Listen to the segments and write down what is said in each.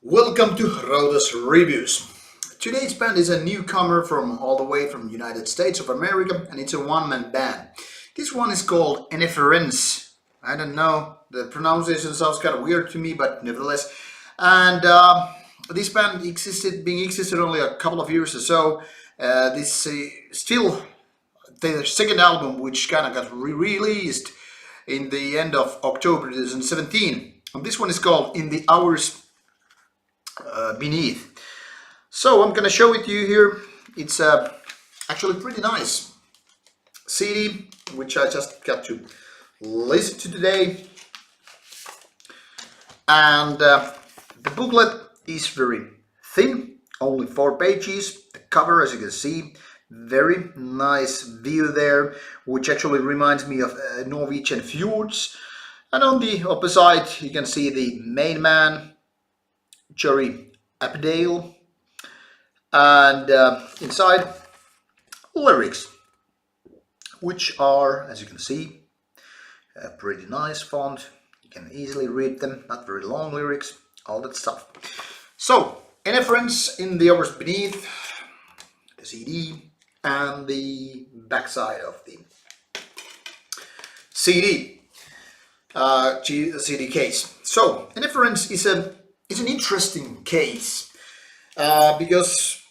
Welcome to Rauta's Reviews. Today's band is a newcomer from all the way from United States of America, and it's a one-man band. This one is called Eneferens. I don't know, the pronunciation sounds kind of weird to me, but nevertheless. And this band existed only a couple of years or so. This still their second album, which kind of got re-released in the end of October 2017. And this one is called In the Hours Beneath. So I'm gonna show it to you here. It's actually pretty nice CD, which I just got to listen to today. And the booklet is very thin, only 4 pages. The cover, as you can see, very nice view there, which actually reminds me of Norwegian fjords. And on the opposite, you can see the main man, Jory Apdale, and inside lyrics, which are, as you can see, a pretty nice font. You can easily read them, not very long lyrics, all that stuff. So, Eneferens, In the Hours Beneath, the CD, and the backside of the CD, CD case. So, Eneferens is an interesting case because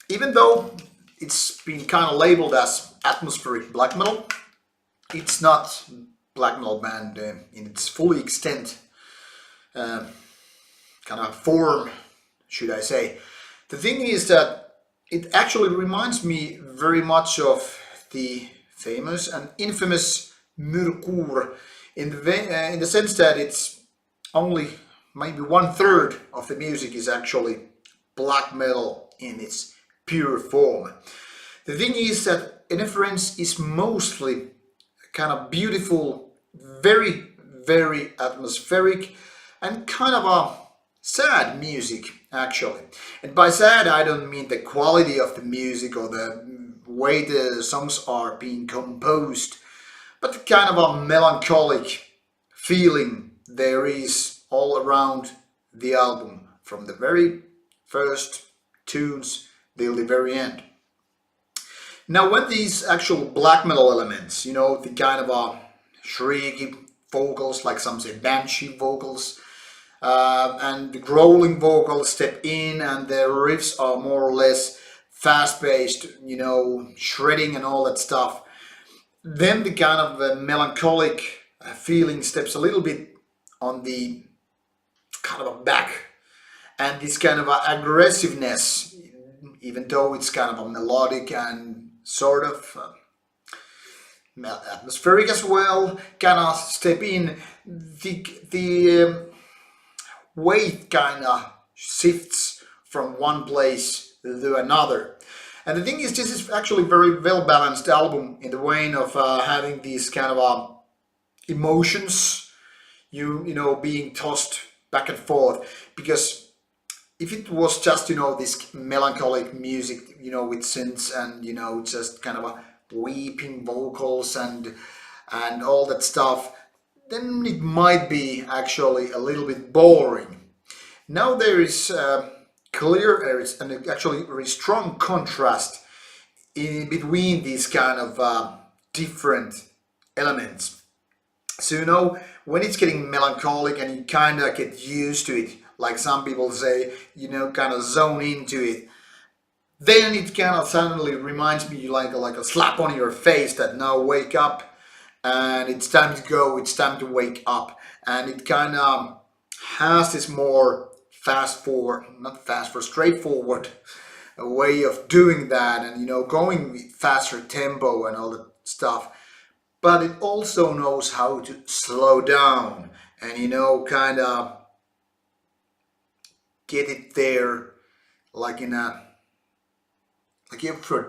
even though it's been kind of labeled as atmospheric black metal, it's not black metal band in its fully extent kind of form, should I say. The thing is that it actually reminds me very much of the famous and infamous Murkur in the sense that it's only maybe 1/3 of the music is actually black metal in its pure form. The thing is that Eneferens is mostly kind of beautiful, very, very atmospheric, and kind of a sad music actually. And by sad, I don't mean the quality of the music or the way the songs are being composed, but the kind of a melancholic feeling there is all around the album, from the very first tunes till the very end. Now, when these actual black metal elements, the kind of a shrieky vocals, like some say banshee vocals, and the growling vocals step in, and the riffs are more or less fast-paced, shredding and all that stuff, then the kind of melancholic feeling steps a little bit on the kind of a back, and this kind of aggressiveness, even though it's kind of a melodic and sort of atmospheric as well, kind of step in. The weight kind of shifts from one place to another. And the thing is, this is actually a very well balanced album in the way of having these kind of emotions, being tossed back and forth. Because if it was just this melancholic music, with synths and just kind of a weeping vocals and all that stuff, then it might be actually a little bit boring. Now there is actually very strong contrast in between these kind of different elements. So when it's getting melancholic and you kind of get used to it, like some people say, kind of zone into it, then it kind of suddenly reminds me like a slap on your face that now wake up and it's time to go, it's time to wake up. And it kind of has this more straightforward way of doing that, and going with faster tempo and all that stuff. But it also knows how to slow down and kind of get it there, like you're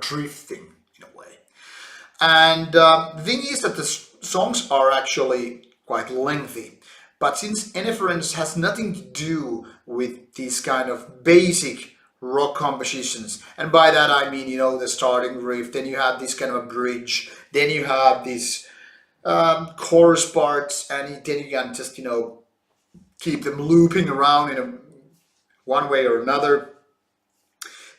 drifting in a way. And the thing is that the songs are actually quite lengthy. But since Eneferens has nothing to do with these kind of basic rock compositions, and by that I mean, the starting riff, then you have this kind of a bridge, then you have these chorus parts, and then you can just, keep them looping around in a one way or another.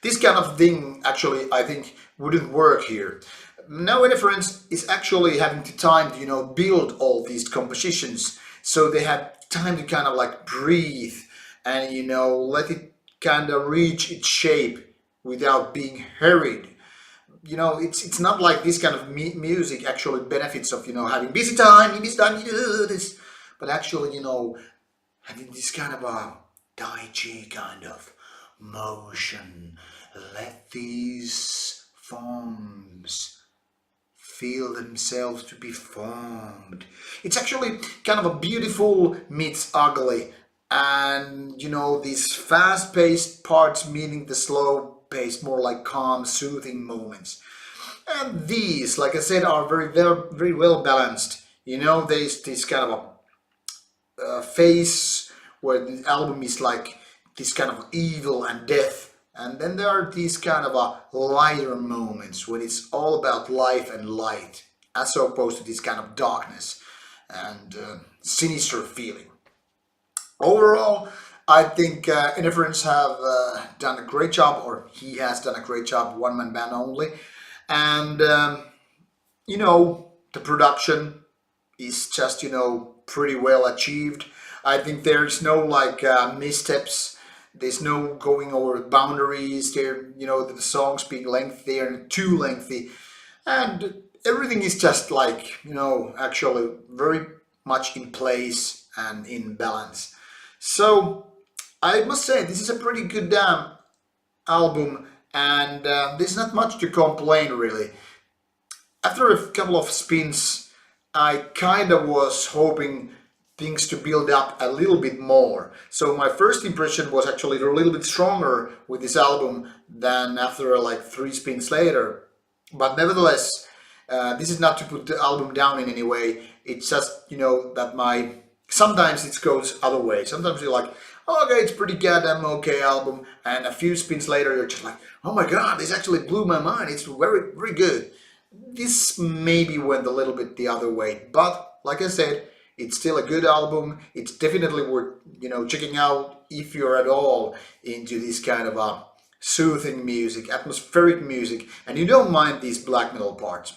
This kind of thing actually I think wouldn't work here. Now Eneferens is actually having the time to, build all these compositions, so they have time to kind of like breathe and, let it kind of reach its shape without being hurried. It's not like this kind of music actually benefits of, having busy time, you do this, but actually, having this kind of a Tai Chi kind of motion. Let these forms feel themselves to be formed. It's actually kind of a beautiful meets ugly, and these fast-paced parts meaning the slow-paced, more like calm, soothing moments. And these, like I said, are very well balanced. There's this kind of a phase where the album is like this kind of evil and death, and then there are these kind of lighter moments when it's all about life and light, as opposed to this kind of darkness and sinister feeling. Overall, I think Eneferens have done a great job, or he has done a great job, one-man band only, and the production is just pretty well achieved. I think there's no like missteps. There's no going over boundaries. There, the songs being lengthy and too lengthy, and everything is just like actually very much in place and in balance. So I must say this is a pretty good album, and there's not much to complain really. After a couple of spins, I kind of was hoping things to build up a little bit more. So my first impression was actually a little bit stronger with this album than after like 3 spins later. But nevertheless, this is not to put the album down in any way. It's just, that sometimes it goes other way. Sometimes you're like, okay, it's pretty goddamn okay album. And a few spins later, you're just like, oh my God, this actually blew my mind. It's very, very good. This maybe went a little bit the other way. But like I said, it's still a good album. It's definitely worth, checking out if you're at all into this kind of a soothing music, atmospheric music, and you don't mind these black metal parts.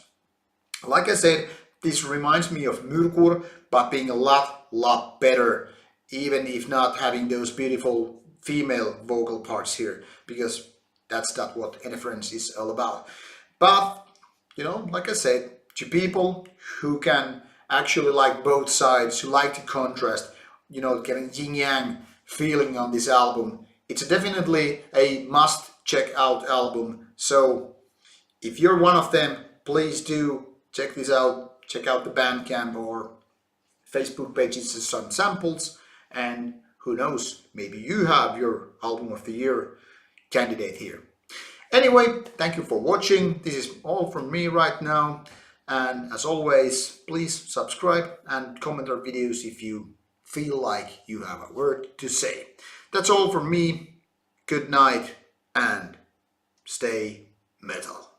Like I said, this reminds me of Murkur, but being a lot better, even if not having those beautiful female vocal parts here, because that's not what Eneferens is all about. But, like I said, to people who can actually like both sides, who like the contrast, getting yin-yang feeling on this album, it's definitely a must check out album. So if you're one of them, please do check this out. Check out the Bandcamp or Facebook pages and some samples, and who knows, maybe you have your album of the year candidate here. Anyway, thank you for watching. This is all from me right now. And as always, please subscribe and comment our videos if you feel like you have a word to say. That's all from me. Good night and stay metal.